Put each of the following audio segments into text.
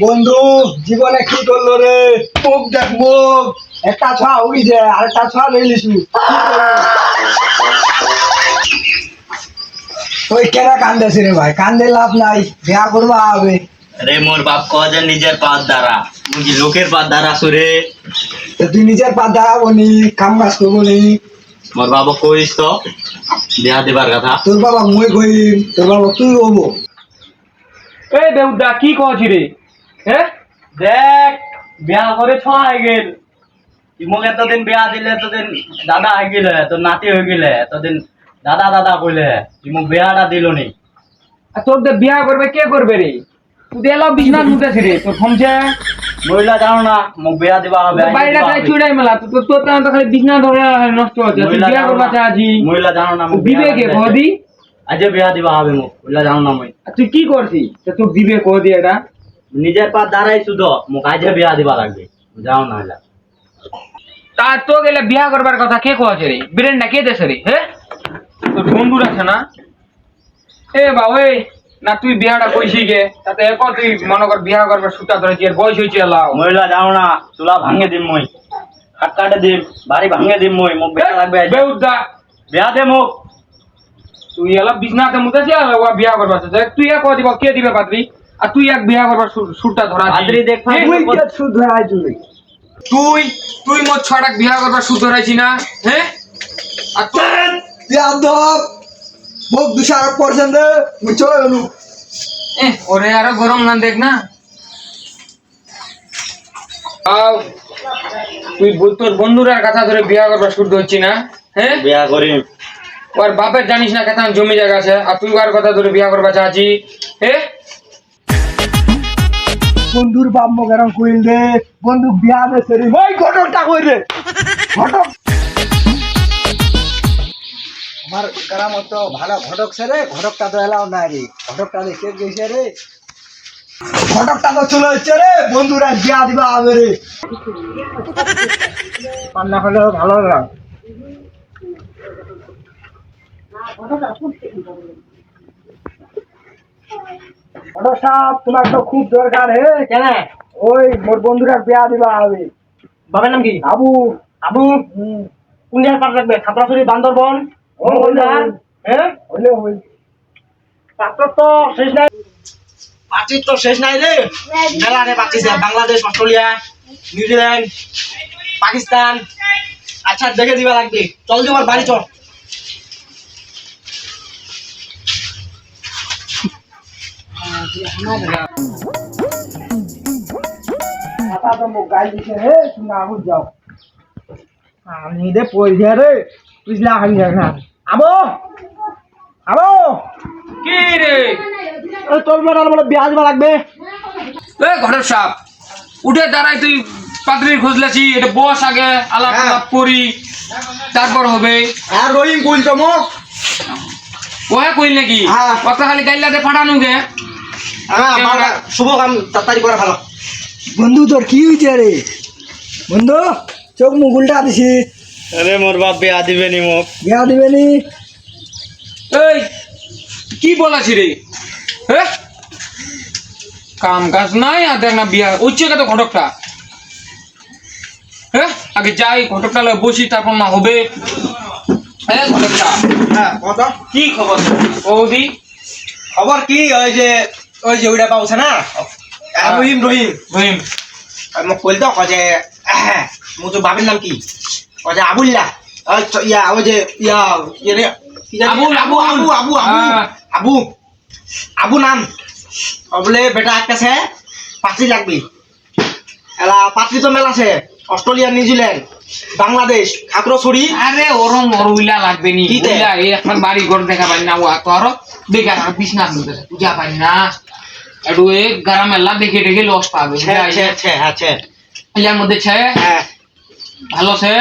বন্ধু জীবনে কি করলো রে? মুখ দেখ মুখ, একটা ছোঁয়া উড়িছে আর একটা ছোঁয়া লই লিছু। ওই কেনা কান্দেছি রে ভাই, কান্দে লাভ নাই, বিয়া করবা হবে। আরে মোর বাপ কয় নিজের পাত দ্বারা মুই লোকের পাত দ্বারা সুরে। তো তুই নিজের পা দাঁড়াবো নি, কাম কাজ করবো নি। মোর বাবা কইস তো বিয়া দিবার কথা। তোর বাবা মুই কইম, তোর বাবা তুই হবো। এই দেউদা কি কইছি রে? হ্যাঁ দেখ বিয়া করে ছ হয়ে গেল, মোক এতদিন বিয়া দিলে এতদিন দাদা হয়ে গেলে, তোর নাতি হয়ে গেলে এতদিন দাদা দাদা কইলে, মোক বিয়াটা দিল নি। আর তোর দে বিয়া করবে কে করবে রে? তুই এলা বিছনা নুতেছি রে তোর ফমছে মহিলা জানো না মোক বিয়া দিবা হবে। বাইরে খালি চুড়াই মেলা তো তোর তো খালি বিছনা ধরে নষ্ট হচ্ছে। তুই বিয়া করবা চাচ্ছি, মহিলা জানো না মোক দিবে কে বদি? আজ বিয়া দিবা হবে মোক, মহিলা জানো না মই। তুই কি করছিস তোর দিবে কদি এটা? নিজের পা দাঁড়াই শুধু মোক আজ বিয়া দিবা লাগবে, যাও না হলে। তা তো গেলে বিয়া করবার কথা কে কইছে রে? ব্রেনটা কে দেছে রে? হ্যাঁ তোর বন্ধুরা আছে না? এ বাবা না তুই বিয়াটা কইছি গে তাতে এক তুই মনে কর বিয়া করবার সুতা ধরেছি আর বয়স হইছে লাও। মহিলা জানো না চুলা ভাঙে দিম মই, কাট কাটে দিম, বাড়ি ভাঙে দিম মই, মোক বিয়া লাগবে আজ। বেউদা বিয়া দে মোক। তুই এলা বিছনাতে মুতেছি আর ও বিয়া করবার চাচ্ছে। তুই এক দিব কে দিবে পাত্রী? আর তুই এক বিয়া করবার সুরটা ধরা পাত্রী দেখ ভাই, তুই কে সুদ ধরে আইছিলি? তুই তুই মোট ছটাক বিয়া করবার সুদ ধরাইছি না? হ্যাঁ আর তুই ইয়াদব মুখ দুশার পর্যন্ত মুই চলে গেলু। ওরে আরো গরম না দেখ না। আও তুই তোর বন্ধুরার কথা ধরে বিয়া করবার সুদ ধরছি না? হ্যাঁ বিয়া করিম। ওর বাপের জানিস না কেতান জমি জায়গা আছে আর তুই ওর কথা ধরে বিয়া করবা চাচ্ছি? হ্যাঁ বন্ধুর বাপ মুখ এরকম কইল রে, বন্ধু বিয়া দেছে রে। ওই ঘটকটা কই রে? ঘটক আমার গ্রাম তো ভালো ঘটক সে রে, ঘটকটা তো এলাও নাই রে। ঘটকটা দেখে গেছে রে, ঘটকটা তো চলে হচ্ছে রে, বন্ধুরা বিয়া দিবা হবে রে। পান্না হলে ভালো না। ঘটক সাহেব তোমার তো খুব দরকার হে। কেন? ওই মোর বন্ধুরা বিয়া দিবা হবে। বাবার নাম কি? আবু। আবু। কোন জায়গায় পাট রাখবে? খাগড়াছড়ি, বান্দরবন? হ্যাঁ হইলে হইল। পাত্র তো শেষ নাই, পাত্রীর তো শেষ নাই রে। মেলা রে পাত্রী, বাংলাদেশ, অস্ট্রেলিয়া, নিউজিল্যান্ড, পাকিস্তান। আচ্ছা দেখে দিবা লাগবে, চল তোমার বাড়ি চল। মাথা তো মুখ গাই দিছে হে, তুমি আগুন যাও। আমি দে পয়সা রে, বুঝলা হানি না। আবো আবো কি রে? তোর মেয়ের বলে বিয়া দিবা লাগবে। এ ঘরের সাপ উঠে দাঁড়াই, তুই পাত্রীর খোঁজ লেছি, এটা বস আগে আলাপ আলাপ করি তারপর হবে। আর রহিম কইল তো মুখ। ওহে কইল নাকি? হ্যাঁ। কথা খালি গাইলাতে ফাটানো গে। শুভ কাম তাড়াতাড়ি করা ভালো। বন্ধু তোর কি হইছে রে? বন্ধু চোখ মুখ উল্টা দিছি, আরে মোর বাপ বিয়া দিবে নি মোক। বিয়া দিবে নি? এই কি বলাছি রে? হ্যাঁ কাম কাজ নাই আর দেখ না বিয়া উচ্চে কত ঘটকটা। হ্যাঁ আগে যাই ঘটকটা লয়ে বসি তারপর না হবে। হ্যাঁ ঘটকটা হ্যাঁ কত কি খবর? বৌদি খবর কি? ওই যে ওইটা পাওছে না, রহিম রহিম রহিম মোক কইল তো কয় যে মোর তো বাবার নাম কি? কয় যে আবুল্লাহ। ইয়া ওই যে ইয়া রে আবু আবু আবু আবু আবু আবু নাম। বলে বেটা একটা আছে পাত্রী লাগবে। এলা পাত্রী তো মেলা আছে, অস্ট্রেলিয়া, নিউজিল্যান্ড, বাংলাদেশ, খাগড়াছড়ি। আরে ওরম ওরুইলা লাগবে নি? কিতে? ওইলা এই এখন বাড়ি ঘর দেখা পাই না, ও তো আরো বেকার আর বিছনা নিতেছে পূজা পাই না। একটু এই গ্রাম এলা দেখে দেখে লস পাবে। এর মধ্যে ছে হ্যাঁ ভালো ছে।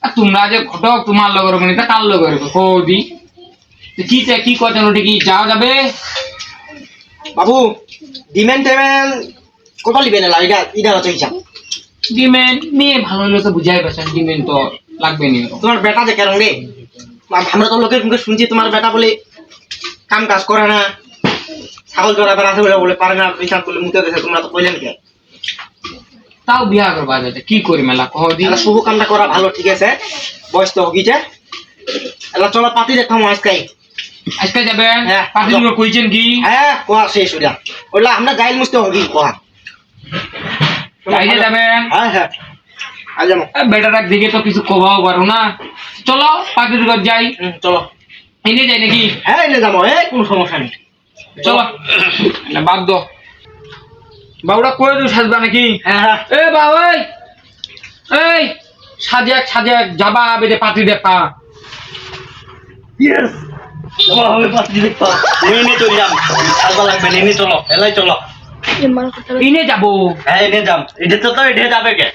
আর তোমরা যে ঘটক তোমার লগর মানে তা কার লগর বৌদি কি কি কথা ওটা কি যাওয়া যাবে? বাবু ডিমেন্ট টেমেন্ট কত লিবেন? এলা এটা এটা হচ্ছে হিসাব। ডিমেন্ট মেয়ে ভালো হলে তো বুঝাই পাচ্ছেন, ডিমেন্ট তো লাগবে নি। তোমার বেটা যে কেন রে? আমরা তো লোকের মুখে শুনছি তোমার বেটা বলে কাম কাজ করে না, ছাগল চড়াবার আছে বলে বলে পারে না বিচার করলে মুতে দেশে তোমরা তো কইলেন কে তাও বিয়া করবা যাচ্ছে কি করি মেলা কহ দি এলা শুভ কামটা করা ভালো ঠিক আছে বয়স তো হগিছে এলা চলো পাতি দেখাম আজকে আজকে যাবেন হ্যাঁ। পাতিল কইছেন কি হ্যাঁ কোয়া শেষ হইলা ওলা আমরা গাইল মুছতে হগি কোয়া বাইরে যাবেন হ্যাঁ হ্যাঁ আজ যাবো বেটারা দেখে তো কিছু কবাও পারো না চলো পাতিল ঘর যাই চলো এনে যাই নাকি হ্যাঁ এনে যাবো কোনো সমস্যা নেই চলো না বাদ দো বাবুরা কই দিও সাজবা নাকি হ্যাঁ হ্যাঁ এ বাবা এই সাজে যাবা বেদে পাতি দেখা ইয়েস তোমার হবে পাতি দেখবা নিয়ে চললাম সাজবা লাগবে নিয়ে চলো এলাই চলো ইনে যাবো হ্যাঁ এনে যাম এটা তো এনে যাবে কে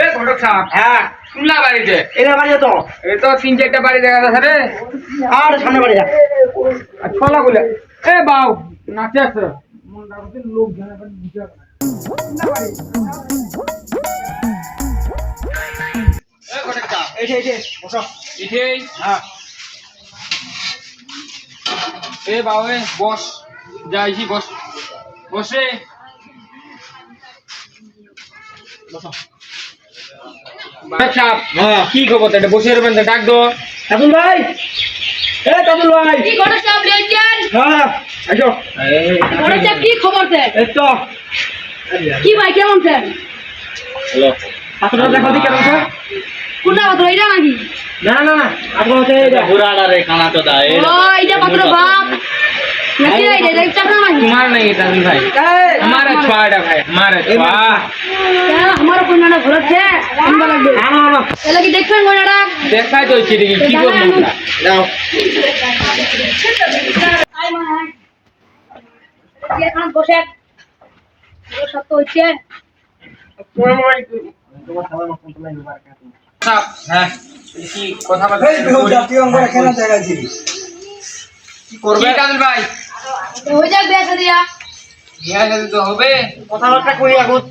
এ ঘটক সাহেব হ্যাঁ শুনলা বাড়িতে এনে বাড়ি তো এই তো 3-4টা বাড়ি দেখা যাচ্ছে রে আর সামনে বাড়ি যা আর ছলা গুলা এ বাউ নাচে আছে মনটা হচ্ছে লোক জানা পারে বিচার এ ঘটক সাহেব এই বসো ইঠেই হ্যাঁ এ বাউ এ বস যাইছি বস বসে বসো ঘটক সাহেব হ্যাঁ কি খবর এটা বসে রবেন ডাক দো কাবুল ভাই এ কাবুল ভাই কি ঘটক সাহেব লইছেন? হ্যাঁ আসো ঘটক সাহেব কি খবর দেন? এই তো কি ভাই কেমন আছেন? হ্যালো আপনারা দেখো দি কেমন স্যার কোনটা পাত্র এটা নাকি? না না না আপনারা তো এই ঘোড়াটা রে কানা তো দা ও এটা পাত্র বাপ নাকি এটা দেখছ না নাকি? তোমার নাই এটা ভাই हमारा छुआड़ा भाई हमारा छुआ আমার কোন না ঘুরছে কোনটা লাগবে? না না না এলা কি দেখবেন কোনটা? देखा तो चिड़ी की को मुंडा যাও আই মা কি এখন বসে সব তো হচ্ছে साहब हां की কথা বলতে এই বেহুদা তুই আমার কেন দেখাইছিস কি করবে কি কাজল ভাই হয়ে যাক বেসা দিয়া বিয়া যদি তো হবে কথাবার্তা কই আগত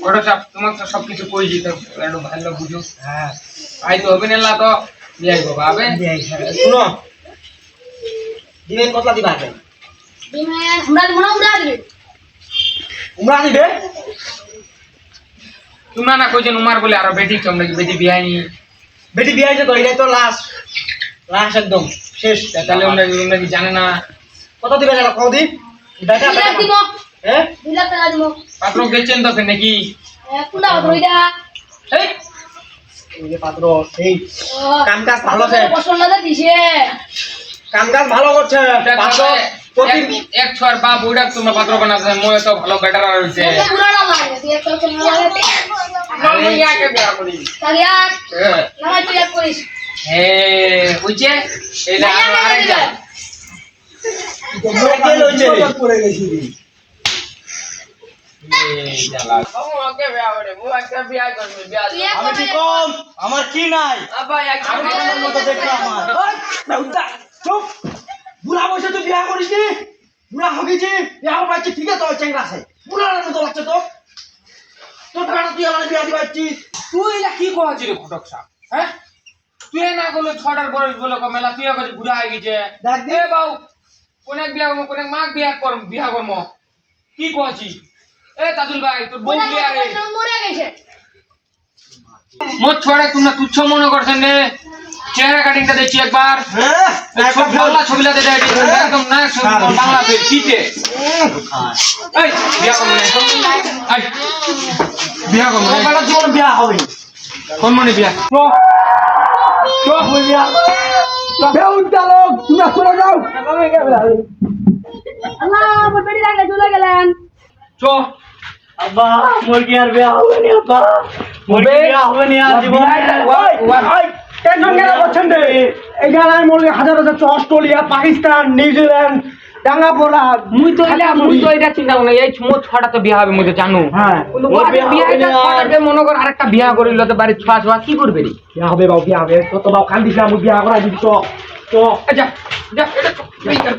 বড় সাহেব তোমাকে তো সবকিছু কই দিতে একটু ভালো বুঝো হ্যাঁ আই তো হবে না তো বিয়াই বাবা হবে শুনো দিবেন কতলা দিবা আছে দিমে আমরা মনে উড়া দিবে উমরা দিবে তোমরা না কইছেন উমার বলে আর বেটি তোমরা কি বেটি বিয়াইনি বেটি বিয়ে হয়েছে তো এটাই তো লাস্ট লাস্ট একদম শেষ তাহলে তোমরা কি জানে না কত দিবে না কত দি বেটা 2 লাখ দিব হ্যাঁ 2 লাখ টাকা দিব পাত্র গেছেন তো নাকি কোনটা পাত্র এটা? এই এই যে পাত্র সেই কাম কাজ ভালো আছে পছন্দ না দিছে কাম কাজ ভালো করছে পাত্র প্রতি এক ছর বাপ ওইটা তোমরা পাত্র বানাতে মই তো ভালো বেটার হইছে পুরানা লাগে দিয়ে তো কেমন লাগে আমি আগে বিয়া করি তালিয়া না তুই এক করিস হে বুঝছে এটা আরেক যা তোমরা কে লইছে পড়ে গেছি এই জালা ও আগে বিয়া করে মু আগে বিয়া করব বিয়া তুই এক আমি কি করে কম আমার কি নাই আবা এক আমি তোমার মতো দেখতে আমার ওই বেউদা চুপ বুড়া বয়সে তুই বিয়া করিস নি বুড়া হগিছি বিয়া পাচ্ছি ঠিক আছে ওই চেংড়া আছে বুড়ার মতো লাগছে তো তোর বেটা তুই আমার বিয়া দিবাচ্ছিস তুই এটা কি কইছিস রে ঘটক সাহেব হ্যাঁ তুই না বলে ছটার বয়স বলে কমেলা তুই আগে বুড়া হয়ে গেছে ডাক দে। এ বাউ কোনে বিয়া করব কোনে মাক বিয়া করব বিয়া করব কি কইছিস এ তাজুল ভাই তোর বউ বিয়া রে মরে গেছে মোট ছড়া তোমরা তুচ্ছ মনে করছেন নে চেহারা কাটিংটা দেখছি একবার হ্যাঁ সব বাংলা ছবিটা দেখে একদম না বাংলা পিছে এই বিয়া করব না এই বিয়া করব তোর না বেটা জীবন বিয়া হবে কোন মনে বিয়া তো বিয়া বেহুদা লোক তুমি চলে যাও আল্লাহ আমার বেটি লাগে চলে গেলেন চো আব্বা মোর কি আর বিয়া হবে নি আব্বা মোর কি বিয়া হবে নি আর জীবন ওই টেনশন কেন করছেন রে এই জায়গায় মোর হাজার হাজার অস্ট্রেলিয়া পাকিস্তান নিউজিল্যান্ড ডাঙ্গাপোড়া মুই তো এটা চিন্তা করি এই মোট ছটা তো বিয়া হবে মুই তো জানো হ্যাঁ কিন্তু বিয়াটা ছটাকে মনে কর আরেকটা বিয়া করিল তো বাড়ি ছোয়া ছোয়া কি করবে রে বিয়া হবে বাবু বিয়া হবে তো তো বাবু কান্দিস না মুই বিয়া করা দিবি তো যা যা এটা